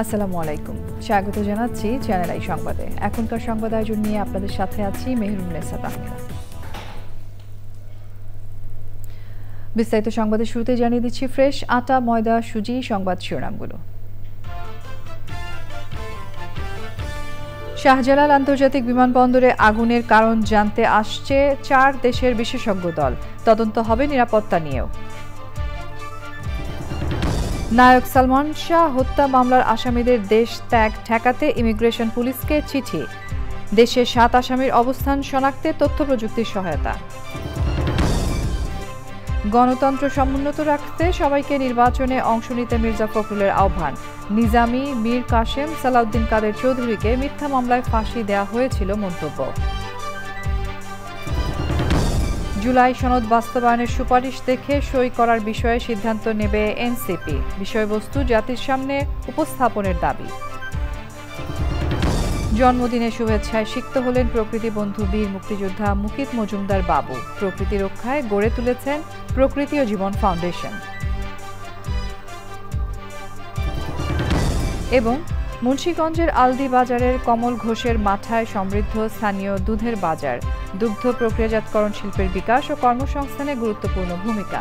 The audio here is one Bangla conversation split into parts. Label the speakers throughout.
Speaker 1: আসসালামু আলাইকুম, স্বাগত জানাচ্ছি চ্যানেল আই সংবাদে। এখনকার সংবাদ আয়োজন নিয়ে আপনাদের সাথে আছি মেহরুন্নেসা তাহমিনা। বিস্তারিত সংবাদের শুরুতে জানিয়ে দিচ্ছি ফ্রেশ আটা, ময়দা, সুজি সংবাদ শিরোনামগুলো। শাহজালাল আন্তর্জাতিক বিমানবন্দরে আগুনের কারণ জানতে আসছে 4 দেশের বিশেষজ্ঞ দল, তদন্ত হবে নিরাপত্তা নিয়েও। নায়ক সালমান শাহ হত্যা মামলার আসামিদের দেশ ত্যাগ ঠেকাতে ইমিগ্রেশন পুলিশকে চিঠি, দেশে 7 আসামির অবস্থান শনাক্তে তথ্য প্রযুক্তির সহায়তা। গণতন্ত্র সমুন্নত রাখতে সবাইকে নির্বাচনে অংশ নিতে মির্জা ফখরুলের আহ্বান, নিজামী, মীর কাসেম, সালাউদ্দিন কাদের চৌধুরীকে মিথ্যা মামলায় ফাঁসি দেওয়া হয়েছিল মন্তব্য। জুলাই সনদ বাস্তবায়নের সুপারিশ দেখে সই করার বিষয়ে সিদ্ধান্ত নেবে এনসিপি, বিষয়বস্তু জাতির সামনে উপস্থাপনের দাবি। জন্মদিনের শুভেচ্ছায় সিক্ত হলেন প্রকৃতি বন্ধু বীর মুক্তিযোদ্ধা মুকিত মজুমদার বাবু, প্রকৃতি রক্ষায় গড়ে তুলেছেন প্রকৃতি ও জীবন ফাউন্ডেশন। এবং মুন্সিগঞ্জের আলদি বাজারের কমল ঘোষের মাঠায় সমৃদ্ধ স্থানীয় দুধের বাজার, দুগ্ধ প্রক্রিয়াজাতকরণ শিল্পের বিকাশ ও কর্মসংস্থানে গুরুত্বপূর্ণ ভূমিকা।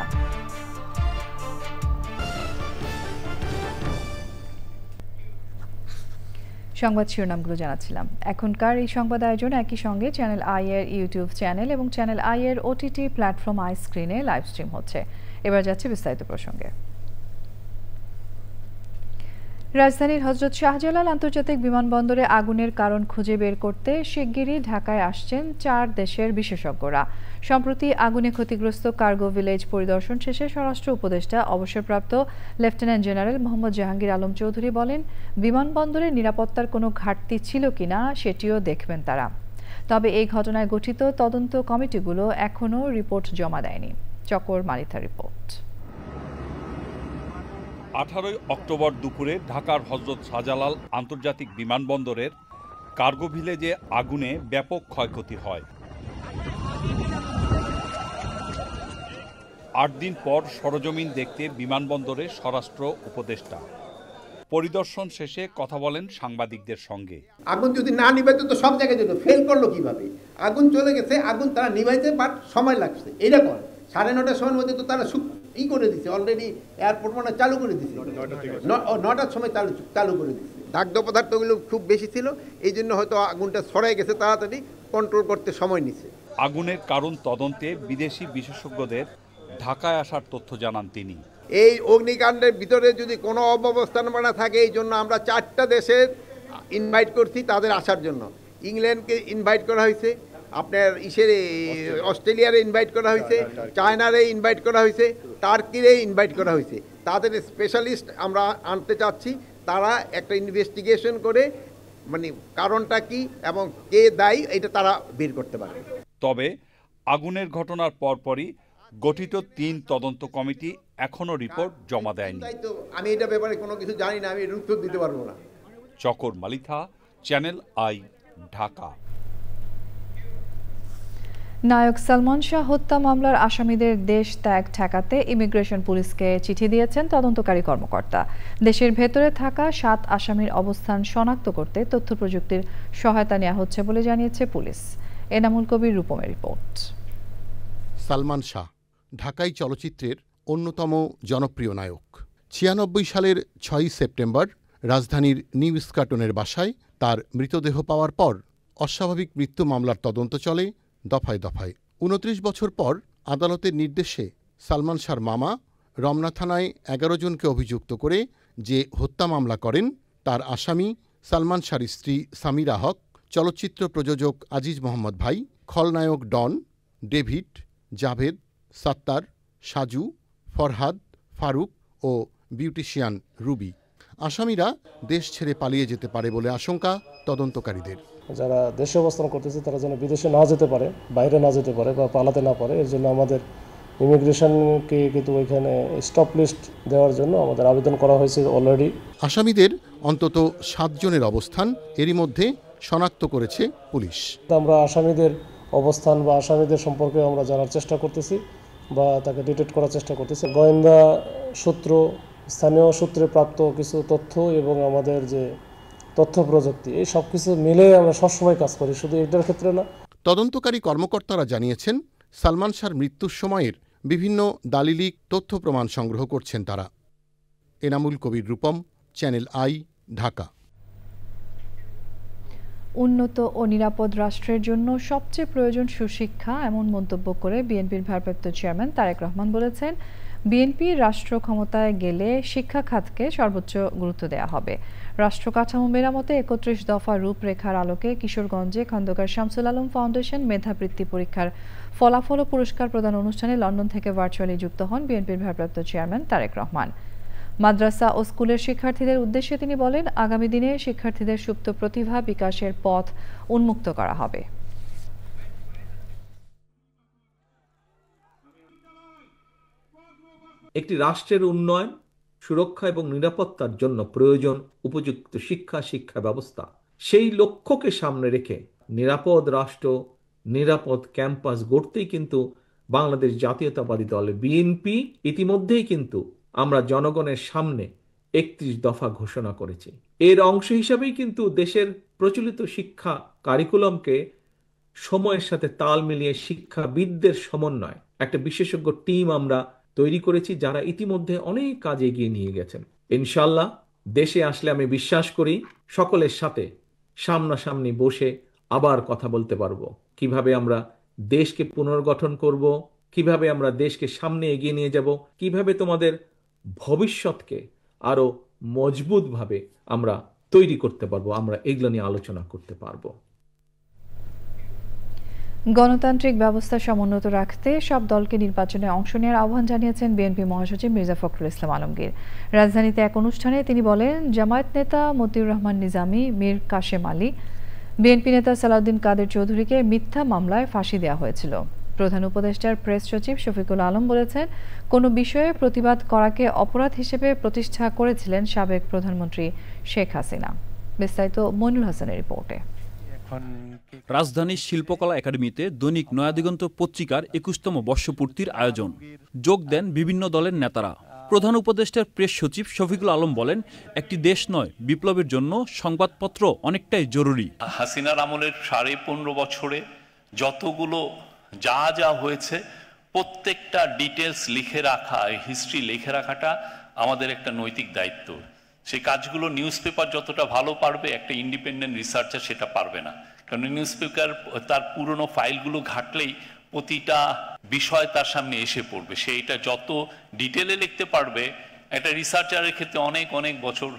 Speaker 1: সংবাদ শিরোনামগুলো জানাচ্ছিলাম। এখনকার এই সংবাদ আয়োজন একই সঙ্গে চ্যানেল আই এর ইউটিউব চ্যানেল এবং চ্যানেল আই এর ওটিটি প্ল্যাটফর্ম আই স্ক্রিনে লাইভ স্ট্রিম হচ্ছে। এবার যাচ্ছে বিস্তারিত প্রসঙ্গে। রাজধানীর হযরত শাহজালাল আন্তর্জাতিক বিমানবন্দরে আগুনের কারণ খুঁজে বের করতে শিগগিরই ঢাকায় আসছেন 4 দেশের বিশেষজ্ঞরা। সম্প্রতি আগুনে ক্ষতিগ্রস্ত কার্গো ভিলেজ পরিদর্শন শেষে স্বরাষ্ট্র উপদেষ্টা অবসরপ্রাপ্ত লেফটেন্যান্ট জেনারেল মোহাম্মদ জাহাঙ্গীর আলম চৌধুরী বলেন, বিমানবন্দরে নিরাপত্তার কোনো ঘাটতি ছিল কিনা সেটিও দেখবেন তারা। তবে এই ঘটনায় গঠিত তদন্ত কমিটিগুলো এখনও রিপোর্ট জমা দেয়নি। চকর মালিথার রিপোর্ট।
Speaker 2: 18 অক্টোবর দুপুরে ঢাকার হযরত শাহজালাল আন্তর্জাতিক বিমানবন্দরের কার্গো ভিলেজে আগুনে ব্যাপক ক্ষয়ক্ষতি হয়। 8 দিন পর সরজমিন দেখতে বিমানবন্দরে স্বরাষ্ট্র উপদেষ্টা পরিদর্শন শেষে কথা বলেন সাংবাদিকদের সঙ্গে।
Speaker 3: আগুন যদি না নিভাইতে তো সব জায়গায় যেত, ফেল করলো কিভাবে? আগুন চলে গেছে, আগুন তারা নিভাইতে বাট সময় লাগছে। এরকম 9:30 সময়ের মধ্যে তো তারা করে দিচ্ছে, অলরেডি এয়ারপোর্ট মানে চালু করে দিচ্ছে, 9টার সময় চালু করে দিচ্ছে। দাগ্ধ পদার্থগুলো খুব বেশি ছিল, এই জন্য হয়তো আগুনটা ছড়াই গেছে, তাড়াতাড়ি কন্ট্রোল করতে সময় নিচ্ছে।
Speaker 2: আগুনের কারণ তদন্তে বিদেশি বিশেষজ্ঞদের ঢাকায় আসার তথ্য জানান তিনি।
Speaker 3: এই অগ্নিকাণ্ডের ভিতরে যদি কোনো অব্যবস্থাপনা থাকে, এই জন্য আমরা 4টা দেশের ইনভাইট করছি তাদের আসার জন্য। ইংল্যান্ডকে ইনভাইট করা হয়েছে, আপনার অস্ট্রেলিয়ারে ইনভাইট করা হয়েছে, চায়নারে ইনভাইট করা হয়েছে, টার্কিরে ইনভাইট করা হয়েছে। তাদের স্পেশালিস্ট আমরা আনতে চাচ্ছি, তারা একটা ইনভেস্টিগেশন করে মানে কারণটা কি এবং কে দায়ী এটা তারা বের করতে পারে।
Speaker 2: তবে আগুনের ঘটনার পরপরই গঠিত 3 তদন্ত কমিটি এখনো রিপোর্ট জমা দেয়নি।
Speaker 3: আমি এটা ব্যাপারে কোনো কিছু জানি না, আমি এর উত্তর দিতে পারবো না।
Speaker 2: চকর মালিথা, চ্যানেল আই, ঢাকা।
Speaker 1: নায়ক সালমান শাহ হত্যা মামলার আসামিদের দেশ ত্যাগ ঠেকাতে ইমিগ্রেশন পুলিশকে চিঠি দিয়েছেন তদন্তকারী কর্মকর্তা। দেশের ভেতরে থাকা 7 আসামির অবস্থান শনাক্ত করতে তথ্য প্রযুক্তির সহায়তা নেওয়া হচ্ছে বলে জানিয়েছে পুলিশ। এনামুল কবির রূপমের রিপোর্ট।
Speaker 4: সালমান শাহ ঢাকাই চলচ্চিত্রের অন্যতম জনপ্রিয় নায়ক। 96 সালের 6 সেপ্টেম্বর রাজধানীর নিউ স্কাটনের বাসায় তার মৃতদেহ পাওয়ার পর অস্বাভাবিক মৃত্যু মামলার তদন্ত চলে দফায় দফায়। 29 বছর পর আদালতের নির্দেশে সালমান শাহর মামা রমনা থানায় 11 জনকে অভিযুক্ত করে যে হত্যা মামলা করেন, তার আসামি সালমান শাহর স্ত্রী সামিরা হক, চলচ্চিত্র প্রযোজক আজিজ মোহাম্মদ ভাই, খলনায়ক ডন, ডেভিড, জাভেদ, সাত্তার, সাজু, ফরহাদ, ফারুক ও বিউটিশিয়ান রুবি। আসামিরা দেশ ছেড়ে পালিয়ে যেতে পারে বলে আশঙ্কা তদন্তকারীদের।
Speaker 5: যারা দেশে অবস্থান করতেছে তারা যেন বিদেশে না যেতে পারে, বাইরে না যেতে পারে বা পালাতে না পারে, এর জন্য আমাদের ইমিগ্রেশনকে কিন্তু ওইখানে স্টপ লিস্ট দেওয়ার জন্য আমাদের আবেদন করা হয়েছে অলরেডি।
Speaker 4: আসামিদের অন্তত 7 জনের অবস্থান এরই মধ্যে শনাক্ত করেছে পুলিশ।
Speaker 5: আমরা আসামিদের অবস্থান বা আসামিদের সম্পর্কে আমরা জানার চেষ্টা করতেছি বা তাকে ডিটেক্ট করার চেষ্টা করতেছি। গোয়েন্দা সূত্র স্থানীয় সূত্রে প্রাপ্ত কিছু তথ্য এবং আমাদের যে তথ্য প্রযুক্তি, এই সব কিছু মিলে আমরা সবসময় কাজ করি, শুধু এটার ক্ষেত্রে না।
Speaker 4: তদন্তকারী কর্মকর্তারা জানিয়েছেন, সালমান শাহর মৃত্যুর সময়ের বিভিন্ন দালিলিক তথ্য প্রমাণ সংগ্রহ করছেন তারা। Enamul Kabir Rupam, channel I, Dhaka.
Speaker 1: উন্নত ও নিরাপদ রাষ্ট্রের জন্য সবচেয়ে প্রয়োজন সুশিক্ষা, এমন মন্তব্য করে বিএনপির ভারপ্রাপ্ত চেয়ারম্যান তারেক রহমান বলেছেন, বিএনপি রাষ্ট্র ক্ষমতায় গেলে শিক্ষা খাতকে সর্বোচ্চ গুরুত্ব দেওয়া হবে। রাষ্ট্র কাঠামো মেরামতে ৩১ দফা রূপরেখার আলোকে কিশোরগঞ্জে খন্দকার শামসুল আলম ফাউন্ডেশন মেধাবৃত্তি পরীক্ষার ফলাফল ও পুরস্কার প্রদান অনুষ্ঠানে লন্ডন থেকে ভার্চুয়ালি যুক্ত হন বিএনপির ভারপ্রাপ্ত চেয়ারম্যান তারেক রহমান। মাদ্রাসা ও স্কুলের শিক্ষার্থীদের উদ্দেশ্যে তিনি বলেন, আগামী দিনে শিক্ষার্থীদের সুপ্ত প্রতিভা বিকাশের পথ উন্মুক্ত করা হবে।
Speaker 6: একটি রাষ্ট্রের উন্নয়ন, সুরক্ষা এবং নিরাপত্তার জন্য প্রয়োজন উপযুক্ত শিক্ষা ব্যবস্থা। সেই লক্ষ্যকে সামনে রেখে নিরাপদ রাষ্ট্র, নিরাপদ ক্যাম্পাস গড়তেই কিন্তু বাংলাদেশ জাতীয়তাবাদী দল বিএনপি ইতিমধ্যেই কিন্তু আমরা জনগণের সামনে ৩১ দফা ঘোষণা করেছি। এর অংশ হিসাবেই কিন্তু দেশের প্রচলিত শিক্ষা কারিকুলামকে সময়ের সাথে তাল মিলিয়ে শিক্ষাবিদদের সমন্বয় একটা বিশেষজ্ঞ টিম আমরা তৈরি করেছি, যারা ইতিমধ্যে অনেক কাজ এগিয়ে নিয়ে গেছেন। ইনশাল্লাহ দেশে আসলে আমি বিশ্বাস করি সকলের সাথে সামনাসামনি বসে আবার কথা বলতে পারবো, কিভাবে আমরা দেশকে পুনর্গঠন করব, কিভাবে আমরা দেশকে সামনে এগিয়ে নিয়ে যাব, কিভাবে তোমাদের ভবিষ্যৎকে আরো মজবুতভাবে আমরা তৈরি করতে পারবো, আমরা এগুলো নিয়ে আলোচনা করতে পারবো।
Speaker 1: গণতান্ত্রিক ব্যবস্থা সমুন্নত রাখতে সব দলকে নির্বাচনে অংশ নেওয়ার আহ্বান জানিয়েছেন বিএনপি মহাসচিব মির্জা ফখরুল ইসলাম আলমগীর। রাজধানীতে এক অনুষ্ঠানে তিনি বলেন, জামায়াত নেতা মতিউর রহমান নিজামী, মীর কাশেম আলী, বিএনপি নেতা সালাউদ্দিন কাদের চৌধুরীকে মিথ্যা মামলায় ফাঁসি দেওয়া হয়েছিল। প্রধান উপদেষ্টার প্রেস সচিব শফিকুল আলম বলেছেন, কোনো বিষয়ে প্রতিবাদ করাকে অপরাধ হিসেবে প্রতিষ্ঠা করেছিলেন সাবেক প্রধানমন্ত্রী শেখ হাসিনা। বিস্তারিত মইনুল হাসানের রিপোর্টে।
Speaker 7: রাজধানীর শিল্পকলা একাডেমিতে দৈনিক নয়াদিগন্ত পত্রিকার ২১তম বর্ষপূর্তির আয়োজন। যোগ দেন বিভিন্ন দলের নেতারা। প্রধান উপদেষ্টার প্রেস সচিব শফিকুল আলম বলেন, একটি দেশ নয়, বিপ্লবের জন্য সংবাদপত্র অনেকটাই জরুরি।
Speaker 8: হাসিনার আমলের 15.5 বছরে যতগুলো যা হয়েছে প্রত্যেকটা ডিটেলস লিখে রাখা, হিস্ট্রি লিখে রাখাটা আমাদের একটা নৈতিক দায়িত্ব। সেই কাজগুলো নিউজ পেপার যতটা ভালো পারবে, একটা ইন্ডিপেন্ডেন্ট রিসার্চার সেটা পারবে না। কারণ নিউজ পেপার তার পুরনো ফাইলগুলো ঘাটলেই প্রতিটা বিষয় তার সামনে এসে পড়বে। সেইটা যত ডিটেলে লিখতে পারবে, একটা রিসার্চারের ক্ষেত্রে অনেক বছর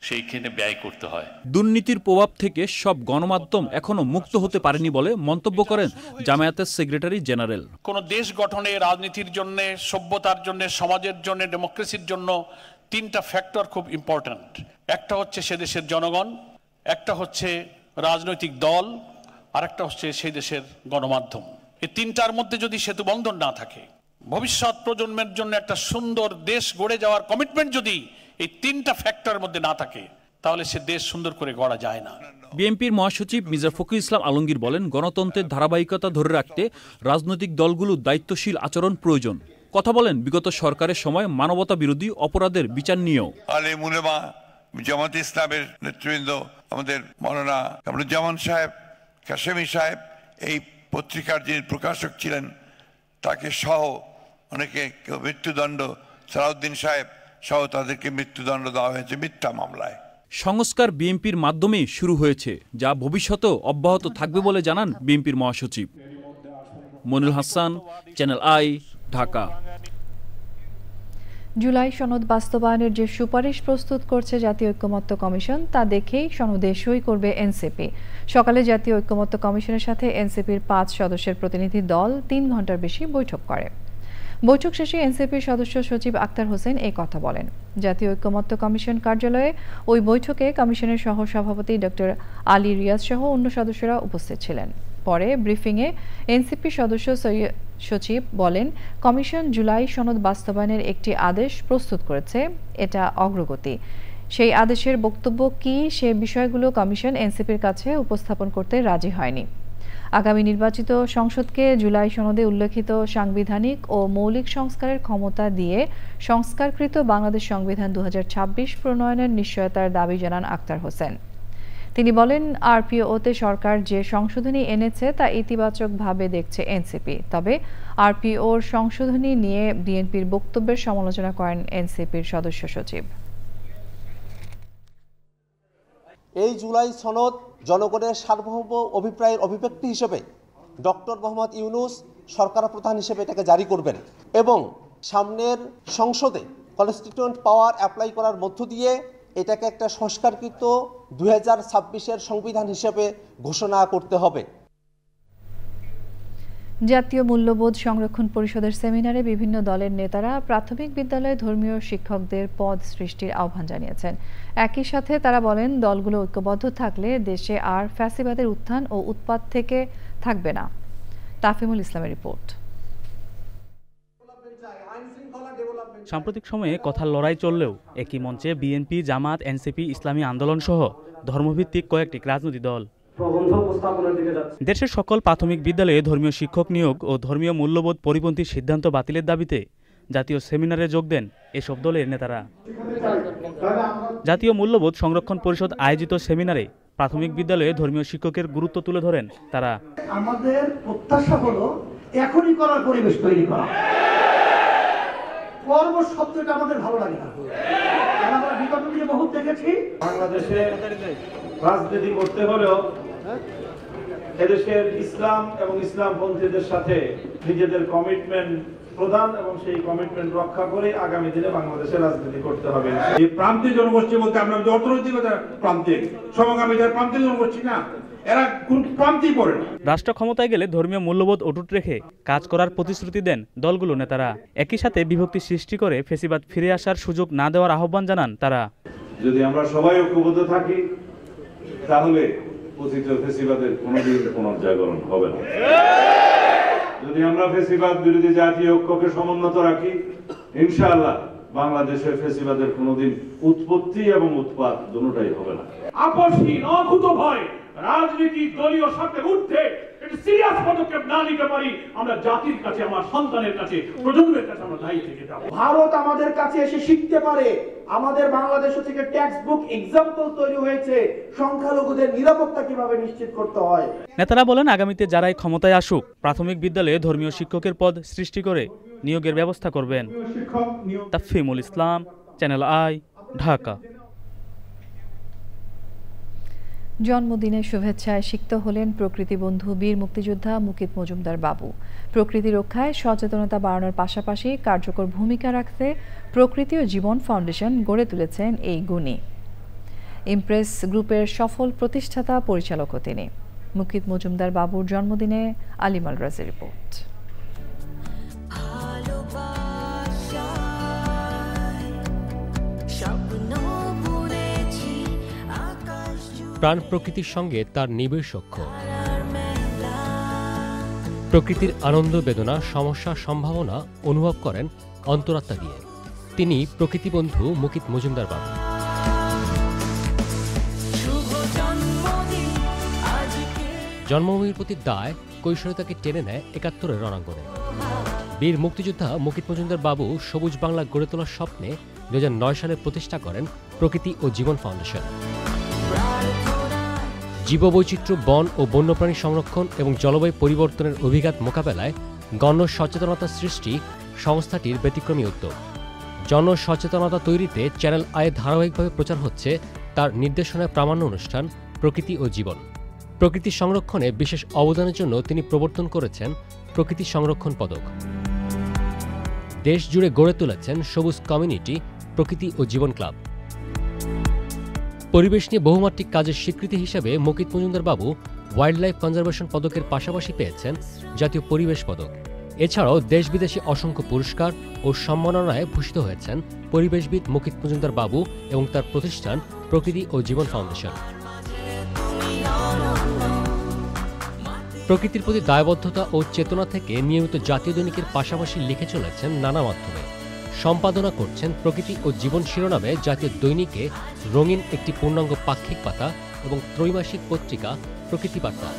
Speaker 8: সেইখানে ব্যয় করতে হয়।
Speaker 7: দুর্নীতির প্রভাব থেকে সব গণমাধ্যম এখনো মুক্ত হতে পারেনি বলে মন্তব্য করেন জামায়াতের সেক্রেটারি জেনারেল।
Speaker 9: কোন দেশ গঠনে, রাজনীতির জন্য, সভ্যতার জন্য, সমাজের জন্য, ডেমোক্রেসির জন্য 3টা ফ্যাক্টর খুব ইম্পর্ট্যান্ট। একটা হচ্ছে সে দেশের জনগণ, একটা হচ্ছে রাজনৈতিক দল, আর একটা হচ্ছে সেই দেশের গণমাধ্যম। এই 3টার মধ্যে যদি সেতু বন্ধন না থাকে, ভবিষ্যৎ প্রজন্মের জন্য একটা সুন্দর দেশ গড়ে যাওয়ার কমিটমেন্ট যদি এই 3টা ফ্যাক্টরের মধ্যে না থাকে, তাহলে সে দেশ সুন্দর করে গড়া যায় না।
Speaker 7: বিএনপির মহাসচিব মির্জা ফখরুল ইসলাম আলমগীর বলেন, গণতন্ত্রের ধারাবাহিকতা ধরে রাখতে রাজনৈতিক দলগুলোর দায়িত্বশীল আচরণ প্রয়োজন। কথা বলেন বিগত সরকারের সময় মানবতা বিরোধী অপরাধের বিচার নিয়েও।
Speaker 10: আলেম উলেমা, জামাত ইসলামের নেতৃবৃন্দ, আমাদের মাওলানা কামরুজ্জামান সাহেব, কাশেমি সাহেব, এই পত্রিকার যিনি প্রকাশক ছিলেন, তাকে সহ অনেকে মৃত্যুদণ্ড, সালাউদ্দিন সাহেব সহ তাদেরকে মৃত্যুদণ্ড দেওয়া হয়েছে মিথ্যা মামলায়।
Speaker 7: সংস্কার বিএনপির মাধ্যমেই শুরু হয়েছে, যা ভবিষ্যতেও অব্যাহত থাকবে বলে জানান বিএনপির মহাসচিব। Monirul Hasan, channel I, Dhaka.
Speaker 1: July সনদ বাস্তবায়নের যে সুপারিশ প্রস্তুত করছে জাতীয় ঐক্যমত্য কমিশন, তা দেখেই সনদে সই করবে এনসিপি। সকালে জাতীয় ঐক্যমত্য কমিশনের সাথে এনসিপির 5 সদস্যের প্রতিনিধি দল 3 ঘন্টার বেশি বৈঠক করে। বৈঠক শেষে এনসিপির সদস্য সচিব আক্তার হোসেন এই কথা বলেন। জাতীয় ঐক্যমত্য কমিশন কার্যালয়ে ওই বৈঠকে কমিশনের সহ সভাপতি ডক্টর আলী রিয়াজ সহ অন্য সদস্যরা উপস্থিত ছিলেন। পরে ব্রিফিংয়ে এনসিপি সদস্য সচিব বলেন, কমিশন জুলাই সনদ বাস্তবায়নের একটি আদেশ প্রস্তুত করেছে, এটা অগ্রগতি। সেই আদেশের বক্তব্য কি, সে বিষয়গুলো কমিশন এনসিপির কাছে উপস্থাপন করতে রাজি হয়নি। আগামী নির্বাচিত সংসদকে জুলাই সনদে উল্লেখিত সাংবিধানিক ও মৌলিক সংস্কারের ক্ষমতা দিয়ে সংস্কারকৃত বাংলাদেশ সংবিধান 2026 প্রণয়নের নিশ্চয়তার দাবি জানান আক্তার হোসেন। তিনি বলেন, আরপিওতে সরকার যে সংশোধনী এনেছে তা ইতিবাচকভাবে দেখছে এনসিপি। তবে আরপিওর সংশোধনী নিয়ে বিএনপির বক্তব্যের সমালোচনা করেন এনসিপির সদস্য সচিব।
Speaker 11: এই জুলাই সনদ জনগণের সার্বভৌম অভিপ্রায়ের অভিব্যক্তি হিসেবে ডক্টর মোহাম্মদ ইউনূস সরকার প্রধান হিসেবে এটাকে জারি করবেন এবং সামনের সংসদে কনস্টিটিউয়েন্ট পাওয়ার অ্যাপ্লাই করার মধ্য দিয়ে এটাকে একটা সংস্কারকৃত 2026-এর সংবিধান হিসেবে ঘোষণা করতে হবে।
Speaker 1: জাতীয় মূল্যবোধ সংরক্ষণ পরিষদের সেমিনারে বিভিন্ন দলের নেতারা প্রাথমিক বিদ্যালয়ে ধর্মীয় শিক্ষকদের পদ সৃষ্টির আহ্বান জানিয়েছেন। একই সাথে তারা বলেন, দলগুলো ঐক্যবদ্ধ থাকলে দেশে আর ফ্যাসিবাদের উত্থান ও উৎপাত থেকে থাকবে না। তাফিমুল ইসলামের রিপোর্ট।
Speaker 12: সাম্প্রতিক সময়ে কথার লড়াই চললেও একই মঞ্চে বিএনপি, জামাত, এনসিপি, ইসলামী আন্দোলন সহ ধর্মভিত্তিক কয়েকটি রাজনৈতিক দল। দেশের সকল প্রাথমিক বিদ্যালয়ে ধর্মীয় শিক্ষক নিয়োগ ও ধর্মীয় মূল্যবোধ পরিপন্থী সিদ্ধান্ত বাতিলের দাবিতে জাতীয় সেমিনারে যোগ দেন এসব দলের নেতারা। জাতীয় মূল্যবোধ সংরক্ষণ পরিষদ আয়োজিত সেমিনারে প্রাথমিক বিদ্যালয়ে ধর্মীয় শিক্ষকের গুরুত্ব তুলে ধরেন তারা।
Speaker 13: আমাদের প্রত্যাশা হলো এখনই করার পরিবেশ তৈরি করা। কর্ম শব্দটা আমাদের ভালো লাগে না, আমরা বিগত দিনে বহুত দেখেছি।
Speaker 14: বাংলাদেশে রাজনীতি করতে হলেও এদেশের ইসলাম এবং ইসলামপন্থীদের সাথে নিজেদের কমিটমেন্ট প্রদান এবং সেই কমিটমেন্ট রক্ষা করে আগামী দিনে বাংলাদেশে রাজনীতি করতে হবে।
Speaker 15: এই প্রান্তিক জনগোষ্ঠী বলতে আমরা অর্থনৈতিকতা প্রান্তিক, সমকামীদের প্রান্তিক জনগোষ্ঠী না, এরা কোন প্রান্তিক করে না।
Speaker 12: রাষ্ট্র ক্ষমতায় গেলে ধর্মীয় মূল্যবোধ অটুট রেখে কাজ করার প্রতিশ্রুতি দেন দলগুলো নেতারা। একই সাথে বিভক্তি সৃষ্টি করে ফ্যাসিবাদ ফিরে আসার সুযোগ না দেওয়ার আহ্বান জানান তারা।
Speaker 14: যদি আমরা সবাই ঐক্যবদ্ধ থাকি তাহলে পতিত ফ্যাসিবাদের কোনোদিন পুনর্জাগরণ হবে না। যদি আমরা ফ্যাসিবাদ বিরোধী জাতীয় ঐক্যকে সমুন্নত রাখি, ইনশাআল্লাহ বাংলাদেশের ফ্যাসিবাদের কোনোদিন উৎপত্তি এবং উৎপাদ দুটোটাই হবে না।
Speaker 15: আপসহীন অকুত ভয় রাজনীতি দলীয় স্বার্থে উঠতে একটি সিরিয়াস পদক্ষেপ না নিতে পারি, আমরা জাতির কাছে, আমার সন্তানের কাছে, প্রজন্মের কাছে আমরা দায়ী থেকে যাব।
Speaker 13: ভারত আমাদের কাছে এসে শিখতে পারে। আমাদের বাংলাদেশ থেকে টেক্সট বুক এক্সাম্পল তৈরি হয়েছে সংখ্যালঘুদের নিরাপত্তা কিভাবে নিশ্চিত করতে হয়।
Speaker 12: নেতারা বলেন, আগামীতে যারাই ক্ষমতায় আসুক প্রাথমিক বিদ্যালয়ে ধর্মীয় শিক্ষকের পদ সৃষ্টি করে নিয়োগের ব্যবস্থা করবেন। তাফিমুল ইসলাম, চ্যানেল আই, ঢাকা।
Speaker 1: জন্মদিনের শুভেচ্ছায় সিক্ত হলেন প্রকৃতি বন্ধু বীর মুক্তিযোদ্ধা মুকিত মজুমদার বাবু। প্রকৃতি রক্ষায় সচেতনতা বাড়ানোর পাশাপাশি কার্যকর ভূমিকা রাখতে প্রকৃতি ও জীবন ফাউন্ডেশন গড়ে তুলেছেন এই গুণী। ইমপ্রেস গ্রুপের সফল প্রতিষ্ঠাতা পরিচালকও তিনি। মুকিত মজুমদার বাবুর জন্মদিনে আলিমাল রাজের রিপোর্ট।
Speaker 16: প্রাণ প্রকৃতির সঙ্গে তার নিবিড় সখ্য। প্রকৃতির আনন্দ, বেদনা, সমস্যা, সম্ভাবনা অনুভব করেন অন্তরাত্মা দিয়ে। তিনি প্রকৃতি বন্ধু মুকিত মজুমদার বাবু। জন্মভূমির প্রতি দায় কৈশোরে তাকে টেনে নেয় ৭১-এর রণাঙ্গনে। বীর মুক্তিযোদ্ধা মুকিত মজুমদার বাবু সবুজ বাংলা গড়ে তোলার স্বপ্নে ২০০৯ সালে প্রতিষ্ঠা করেন প্রকৃতি ও জীবন ফাউন্ডেশন। জীববৈচিত্র্য, বন ও বন্যপ্রাণী সংরক্ষণ এবং জলবায়ু পরিবর্তনের অভিঘাত মোকাবেলায় গণ সচেতনতা সৃষ্টি সংস্থাটির ব্যতিক্রমী উদ্যোগ। জনসচেতনতা তৈরিতে চ্যানেল আয়ে ধারাবাহিকভাবে প্রচার হচ্ছে তার নির্দেশনায় প্রামাণ্য অনুষ্ঠান প্রকৃতি ও জীবন। প্রকৃতি সংরক্ষণে বিশেষ অবদানের জন্য তিনি প্রবর্তন করেছেন প্রকৃতি সংরক্ষণ পদক। দেশ জুড়ে গড়ে তুলেছেন সবুজ কমিউনিটি, প্রকৃতি ও জীবন ক্লাব। পরিবেশ নিয়ে বহুমাত্রিক কাজের স্বীকৃতি হিসেবে মুকিত মজুমদার বাবু ওয়াইল্ড লাইফ কনজারভেশন পদকের পাশাপাশি পেয়েছেন জাতীয় পরিবেশ পদক। এছাড়াও দেশ বিদেশি অসংখ্য পুরস্কার ও সম্মাননায় ভূষিত হয়েছেন পরিবেশবিদ মুকিত মজুমদার বাবু এবং তার প্রতিষ্ঠান প্রকৃতি ও জীবন ফাউন্ডেশন। প্রকৃতির প্রতি দায়বদ্ধতা ও চেতনা থেকে নিয়মিত জাতীয় দৈনিকের পাশাপাশি লিখে চলেছেন নানা মাধ্যমে। সম্পাদনা করছেন প্রকৃতি ও জীবন শিরোনামে জাতীয় দৈনিকে রঙিন একটি পূর্ণাঙ্গ পাক্ষিক পাতা এবং ত্রৈমাসিক পত্রিকা প্রকৃতি বার্তা।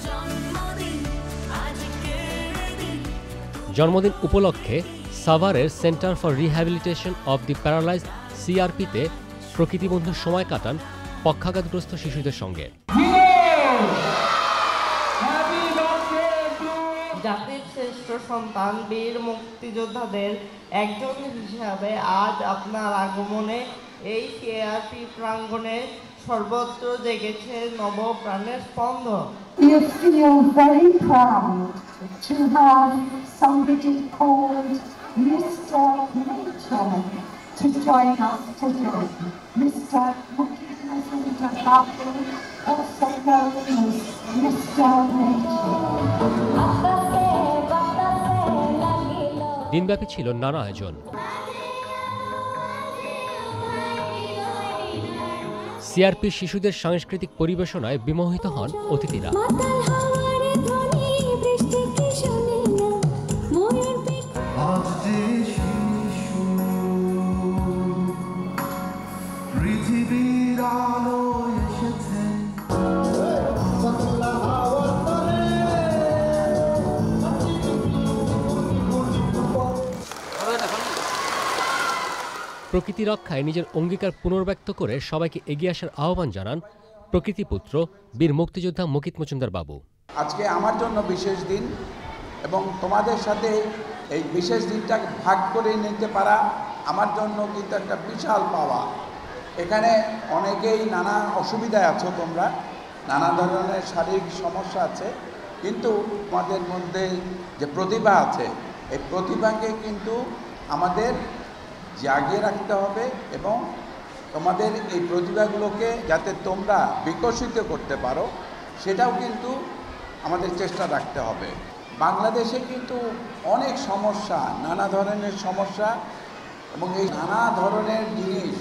Speaker 16: জন্মদিন উপলক্ষে সাভারের centre for rehabilitation of the paralysed সিআরপিতে প্রকৃতিবন্ধু সময় কাটান পক্ষাঘাতগ্রস্ত শিশুদের সঙ্গে।
Speaker 17: জাতির শ্রেষ্ঠ সন্তান বীর মুক্তিযোদ্ধাদের একজন হিসাবে আজ আপনার আগমনে এই সিআরপি প্রাঙ্গণে সর্বত্র জেগেছে নবপ্রাণের স্পন্দন।
Speaker 18: We feel very proud to have somebody called Mr. Nature to join us today. Mr. Mukitmasunda Babu, also known as Mr. Nature.
Speaker 16: দিনব্যাপী ছিল নানা আয়োজন। সিআরপি শিশুদের সাংস্কৃতিক পরিবেশনায় বিমোহিত হন অতিথিরা। প্রকৃতি রক্ষায় নিজের অঙ্গীকার পুনর্ব্যক্ত করে সবাইকে এগিয়ে আসার আহ্বান জানান প্রকৃতিপুত্র বীর মুক্তিযোদ্ধা মুকিত মজুমদার বাবু।
Speaker 19: আজকে আমার জন্য বিশেষ দিন এবং তোমাদের সাথে এই বিশেষ দিনটা ভাগ করে নিতে পারা আমার জন্য কিন্তু একটা বিশাল পাওয়া। এখানে অনেকেই নানা অসুবিধায় আছো, তোমরা নানা ধরনের শারীরিক সমস্যা আছে, কিন্তু তোমাদের মধ্যে যে প্রতিভা আছে এই প্রতিভাকে কিন্তু আমাদের জাগিয়ে রাখতে হবে এবং তোমাদের এই প্রতিভাগুলোকে যাতে তোমরা বিকশিত করতে পারো সেটাও কিন্তু আমাদের চেষ্টা রাখতে হবে। বাংলাদেশে কিন্তু অনেক সমস্যা, নানা ধরনের সমস্যা এবং এই নানা ধরনের জিনিস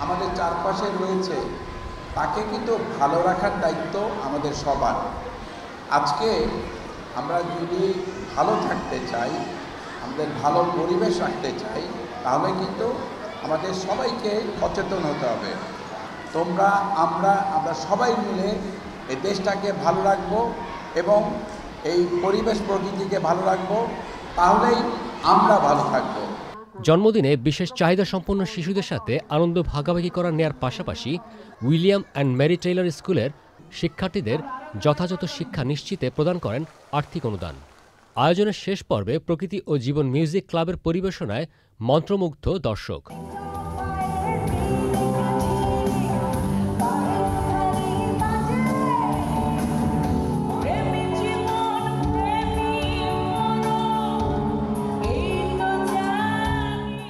Speaker 19: আমাদের চারপাশে রয়েছে, তাকে কিন্তু ভালো রাখার দায়িত্ব আমাদের সবার। আজকে আমরা যদি ভালো থাকতে চাই, আমাদের ভালো পরিবেশ রাখতে চাই, তাহলে কিন্তু আমাদের সবাইকে সচেতন হতে হবে। তোমরা আমরা সবাই মিলে এই দেশটাকে ভালো রাখবো এবং এই পরিবেশ প্রকৃতিকে ভালো রাখবো, তাহলেই আমরা ভালো থাকবো।
Speaker 16: জন্মদিনে বিশেষ চাহিদা সম্পন্ন শিশুদের সাথে আনন্দ ভাগাভাগি করা নেয়ার পাশাপাশি উইলিয়াম অ্যান্ড মেরি টেইলর স্কুলের শিক্ষার্থীদের যথাযথ শিক্ষা নিশ্চিতে প্রদান করেন আর্থিক অনুদান। আয়োজনের শেষ পর্বে প্রকৃতি ও জীবন মিউজিক ক্লাবের পরিবেশনায় মন্ত্রমুগ্ধ দর্শক।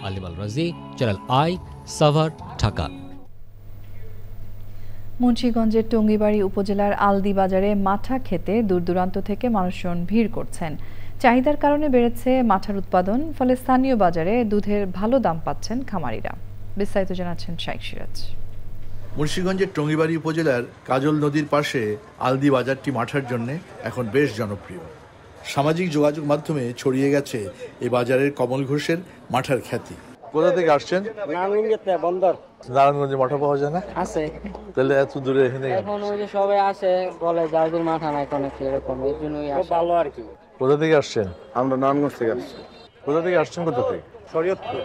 Speaker 16: আলিমাল রাজি, চ্যানেল আই, সাভার, ঢাকা।
Speaker 1: মুন্সিগঞ্জের টঙ্গিবাড়ি উপজেলার আলদি বাজারে মাঠা খেতে দূরদূরান্ত থেকে মানুষজন ভিড় করছেন। চাহিদার কারণে বেড়েছে মাঠার উৎপাদন, ফলে স্থানীয় বাজারে দুধের ভালো দাম পাচ্ছেন খামারিরা। বিস্তারিত জানাচ্ছেন শাইখ সিরাজ।
Speaker 20: মুন্সিগঞ্জের টঙ্গিবাড়ি উপজেলার কাজল নদীর পাশে আলদি বাজারটি মাঠার জন্য এখন বেশ জনপ্রিয়। সামাজিক যোগাযোগ মাধ্যমে ছড়িয়ে গেছে এই বাজারের কমল ঘোষের মাঠার খ্যাতি। কোথা থেকে আসছেন?
Speaker 21: বন্দর।
Speaker 20: নারায়ণগঞ্জে মাঠা পাওয়া যায় না?
Speaker 21: আছে।
Speaker 20: তাহলে এত দূরে এখানে
Speaker 21: এখন ওই যে সবাই আসে বলে যাদের মাঠা নাই কোনো এরকম, এর জন্যই আসে। ভালো আর কি।
Speaker 20: কোথা থেকে আসছেন?
Speaker 21: আমরা নারায়ণগঞ্জ থেকে আসছি।
Speaker 20: কোথা থেকে আসছেন? কোথা থেকে?
Speaker 21: শরীয়তপুর।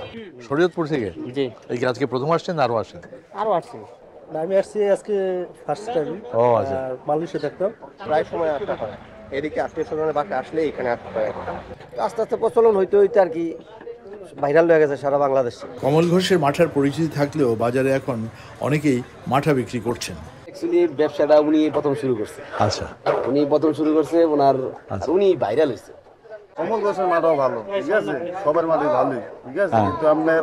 Speaker 20: শরীয়তপুর থেকে?
Speaker 21: জি।
Speaker 20: এই কি আজকে প্রথম আসছেন না আরো আসেন?
Speaker 21: আরো আসছি।
Speaker 22: আমি আসছি আজকে ফার্স্ট টাইম।
Speaker 20: ও আচ্ছা।
Speaker 22: বাংলাদেশে দেখতাম
Speaker 21: প্রায় সময় আসতে হয়, এদিকে আত্মীয় স্বজনের বাসা আসলে এখানে আসতে হয়। আস্তে আস্তে প্রচলন হইতে হইতে আর কি ভাইরাল হয়ে গেছে সারা বাংলাদেশে।
Speaker 20: কমল ঘোষের মাঠার পরিচিতি থাকলেও বাজারে এখন অনেকেই মাঠা বিক্রি করছেন।
Speaker 21: অ্যাকচুয়ালি ব্যবসাটা উনি প্রথম শুরু করছে।
Speaker 20: আচ্ছা।
Speaker 21: উনি প্রথম শুরু করছে, ওনার উনি ভাইরাল হয়েছে।
Speaker 22: কমল ঘোষের মাঠাও ভালো, ঠিক আছে, সবার মাঠে ভালোই, ঠিক আছে, কিন্তু আপনার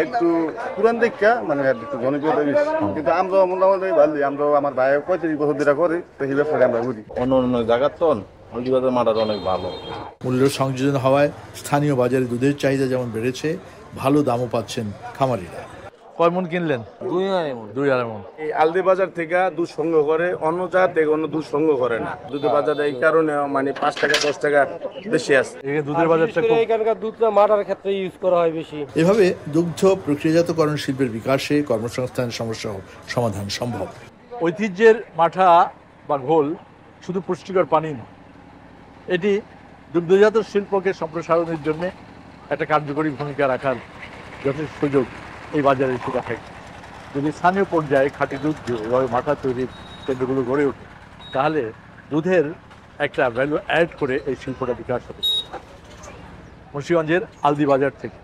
Speaker 22: একটু পুরান দেখা মানে একটু জনপ্রিয়তা বেশি, কিন্তু আমরা মোটামুটি ভালোই। আমরা আমার ভাই 35 বছর ধরে করে, তো এই ব্যবসাটা আমরা করি। অন্য অন্য জায়গার তো বাজার মাঠাটা অনেক ভালো।
Speaker 20: মূল্য সংযোজন হওয়ায় স্থানীয় বাজারে দুধের চাহিদা যেমন বেড়েছে, ভালো দামও পাচ্ছেন খামারিরা। কয় মন কিনলেন? 2.5 মন।
Speaker 22: এই আলদি বাজার থেকে দুধ সংগ্রহ করে, অন্য জায়গা থেকে অন্য দুধ সংগ্রহ করে না। দুধের বাজারে এই কারণে মানে 5 টাকা 10 টাকা বেশি আছে।
Speaker 20: দুধের বাজারটা
Speaker 22: এখানকার দুধটা মাঠার ক্ষেত্রে ইউজ করা হয় বেশি।
Speaker 20: এভাবে দুগ্ধ প্রক্রিয়াজাতকরণ শিল্পের বিকাশে কর্মসংস্থানের সমস্যা সমাধান সম্ভব।
Speaker 23: ঐতিহ্যের মাঠা বা ঘোল শুধু পুষ্টিকর পানি না, এটি
Speaker 2: দুগ্ধজাত শিল্পকে সম্প্রসারণের জন্য একটা কার্যকরী ভূমিকা রাখার যথেষ্ট সুযোগ এই বাজারে সুবিধা থাকে। যদি স্থানীয় পর্যায়ে খাঁটি দুধ এভাবে মাঠা তৈরির কেন্দ্রগুলো গড়ে ওঠে, তাহলে দুধের একটা ভ্যালু অ্যাড করে এই শিল্পটা বিকাশ হবে। মুন্সিগঞ্জের আলদি বাজার থেকে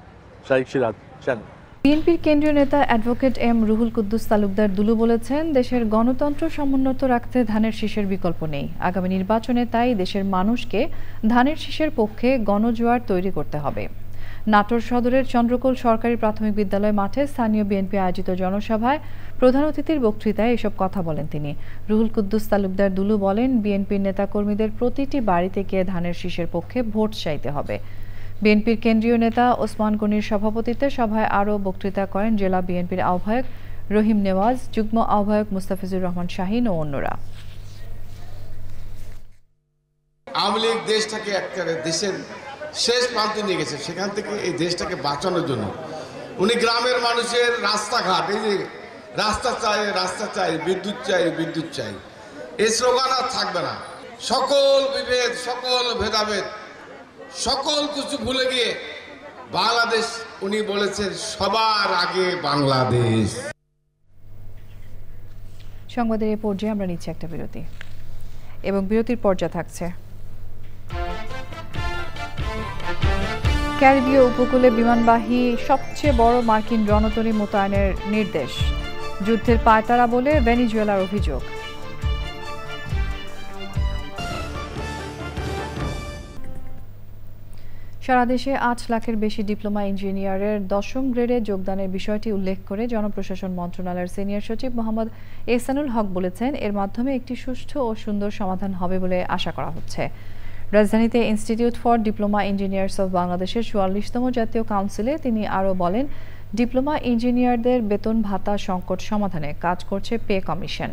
Speaker 2: শাইখ সিরাজ, চ্যানেল।
Speaker 1: বিএনপির কেন্দ্রীয় নেতা অ্যাডভোকেট এম রুহুল কুদ্দুস তালুকদার দুলু বলেছেন, দেশের গণতন্ত্র সমুন্নত রাখতে ধানের শীষের বিকল্প নেই। আগামী নির্বাচনে তাই দেশের মানুষকে ধানের শীষের পক্ষে গণজোয়ার তৈরি করতে হবে। নাটোর সদরের চন্দ্রকোল সরকারি প্রাথমিক বিদ্যালয় মাঠে স্থানীয় বিএনপি আয়োজিত জনসভায় প্রধান অতিথির বক্তৃতায় এসব কথা বলেন তিনি। রুহুল কুদ্দুস তালুকদার দুলু বলেন, বিএনপির নেতাকর্মীদের প্রতিটি বাড়িতে গিয়ে ধানের শীষের পক্ষে ভোট চাইতে হবে। বিএনপির কেন্দ্রীয় নেতা ওসমান গনির সভাপতিত্বে সভায় আরও বক্তৃতা করেন জেলা বিএনপির আহ্বায়ক রহিম নেওয়াজ, যুগ্ম আহ্বায়ক মুস্তাফিজুর রহমান শাহীন ও অন্যরা।
Speaker 3: আওয়ামী লীগ দেশটাকে একেবারে দেশের শেষ প্রান্তে নিয়ে গেছে, সেখান থেকে এই দেশটাকে বাঁচানোর জন্য উনি গ্রামের মানুষের রাস্তাঘাট, এই যে রাস্তা চাই, বিদ্যুৎ চাই, এই স্লোগান আর থাকবে না। সকল বিভেদ, সকল ভেদাভেদ, সকল কিছু ভুলে গিয়ে বাংলাদেশ উনি বলেছেন সবার আগে বাংলাদেশ।
Speaker 1: সংবাদের এই পর্যায়ে আমরা নিচ্ছি একটা বিরতি এবং বিরতির পর্যায়ে থাকছে ক্যারিবীয় উপকূলে বিমানবাহী সবচেয়ে বড় মার্কিন রণতরী মোতায়েনের নির্দেশ, যুদ্ধের পায়তারা বলে ভেনেজুয়েলার অভিযোগ। সারা দেশে 8 লাখের বেশি ডিপ্লোমা ইঞ্জিনিয়ারের 10ম গ্রেডে যোগদানের বিষয়টি উল্লেখ করে জনপ্রশাসন মন্ত্রণালয়ের সিনিয়র সচিব মোহাম্মদ এহসানুল হক বলেছেন, এর মাধ্যমে একটি সুষ্ঠু ও সুন্দর সমাধান হবে বলে আশা করা হচ্ছে। রাজধানীতে institute for diploma engineers of বাংলাদেশের 44তম জাতীয় কাউন্সিলে তিনি আরও বলেন, ডিপ্লোমা ইঞ্জিনিয়ারদের বেতন ভাতা সংকট সমাধানে কাজ করছে পে কমিশন।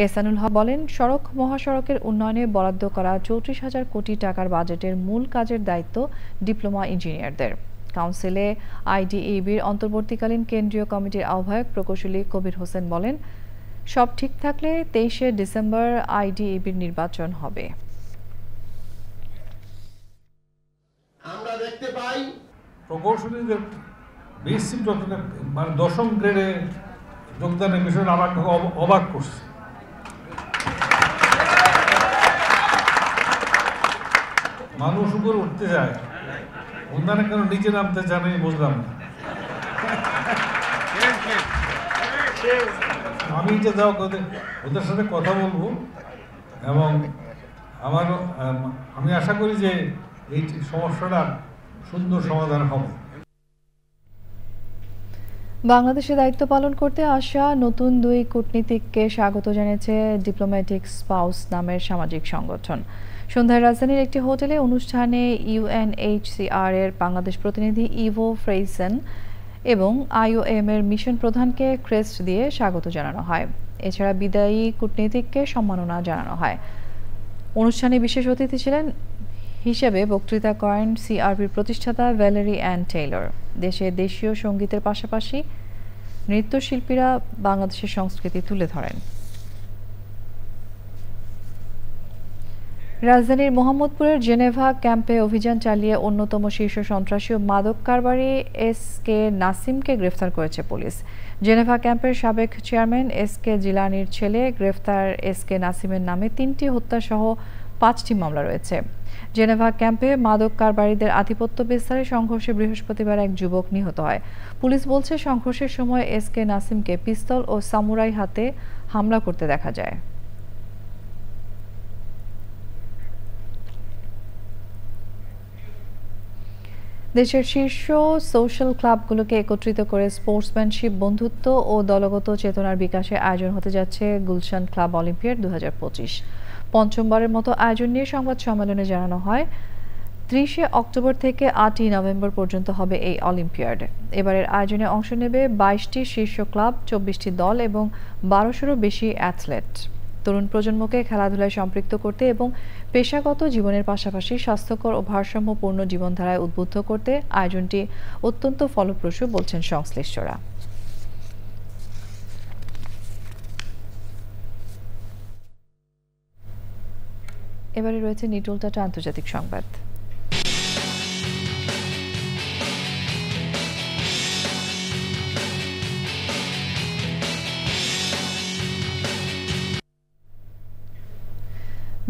Speaker 1: এহসানুল হক বলেন, সড়ক মহাসড়কের উন্নয়নে বরাদ্দ করা 34,000 কোটি টাকার বাজেটের মূল কাজের দায়িত্ব ডিপ্লোমা ইঞ্জিনিয়ারদের। কাউন্সিলে আইডিইবির অন্তর্বর্তীকালীন কেন্দ্রীয় কমিটির আহ্বায়ক প্রকৌশলী কবির হোসেন বলেন, সব ঠিক থাকলে 23শে ডিসেম্বর আইডিইবির নির্বাচন হবে।
Speaker 23: আমরা দেখতে পাই
Speaker 15: প্রকৌশলীদের বেসিক মানে 10ম গ্রেডে যোগদানের বিষয়টা আমাকে অবাক করছে। মানুষ উপরে উঠতে যায়, ওনারা কেন নিচে নামতে চান বুঝলাম না। আমি এটা যাও ওদের সাথে কথা বলবো এবং আমি আশা করি যে এই সমস্যাটা সুন্দর সমাধান হবে।
Speaker 1: বাংলাদেশে দায়িত্ব পালন করতে আসা নতুন 2 কূটনীতিককে স্বাগত জানিয়েছে ডিপ্লোম্যাটিক স্পাউস নামের সামাজিক সংগঠন। সন্ধ্যায় রাজধানীর একটি হোটেলে অনুষ্ঠানে ইউএনএইচসিআর এর বাংলাদেশ প্রতিনিধি ইভো ফ্রেইসেন এবং আইওএম এর মিশন প্রধানকে ক্রেস্ট দিয়ে স্বাগত জানানো হয়। এছাড়া বিদায়ী কূটনীতিককে সম্মাননা জানানো হয়। অনুষ্ঠানে বিশেষ অতিথি ছিলেন হিসেবে বক্তৃতা করেন সিআরপির প্রতিষ্ঠাতা ভ্যালেরি অ্যান টেইলর। দেশে দেশীয় সঙ্গীতের পাশাপাশি নৃত্যশিল্পীরা বাংলাদেশের সংস্কৃতি তুলে ধরেন। রাজধানীর মোহাম্মদপুরের জেনেভা ক্যাম্পে অভিযান চালিয়ে অন্যতম শীর্ষ সন্ত্রাসী ও মাদক কারবারি এসকে নাসিমকে গ্রেফতার করেছে পুলিশ। জেনেভা ক্যাম্পের সাবেক চেয়ারম্যান এসকে জিলানির ছেলে গ্রেফতার এসকে নাসিমের নামে 3টি হত্যাসহ 5টি মামলা রয়েছে। জেনেভা ক্যাম্পে মাদক কারবারিদের আধিপত্য বিস্তারে সংঘর্ষে বৃহস্পতিবার এক যুবক নিহত হয়। পুলিশ বলছে, সংঘর্ষের সময় এসকে নাসিমকে পিস্তল ও সামুরাই হাতে হামলা করতে দেখা যায়। দেশের শীর্ষ সোশ্যাল ক্লাবগুলোকে একত্রিত করে স্পোর্টসম্যানশিপ, বন্ধুত্ব ও দলগত চেতনার বিকাশে আয়োজন হতে যাচ্ছে গুলশান ক্লাব অলিম্পিয়াড 2025। পঞ্চমবারের মতো আয়োজন নিয়ে সংবাদ সম্মেলনে জানানো হয়, 30শে অক্টোবর থেকে 8ই নভেম্বর পর্যন্ত হবে এই অলিম্পিয়াড। এবারের আয়োজনে অংশ নেবে 22টি শীর্ষ ক্লাব, 24টি দল এবং 1200-এরও বেশি অ্যাথলেট। তরুণ প্রজন্মকে খেলাধুলায় সম্পৃক্ত করতে এবং পেশাগত জীবনের পাশাপাশি স্বাস্থ্যকর ও ভারসাম্যপূর্ণ জীবনধারায় উদ্বুদ্ধ করতে আয়োজনটি অত্যন্ত ফলপ্রসূ বলছেন সংশ্লিষ্টরা। এবারে রয়েছে নিটল টাটা আন্তর্জাতিক সংবাদ।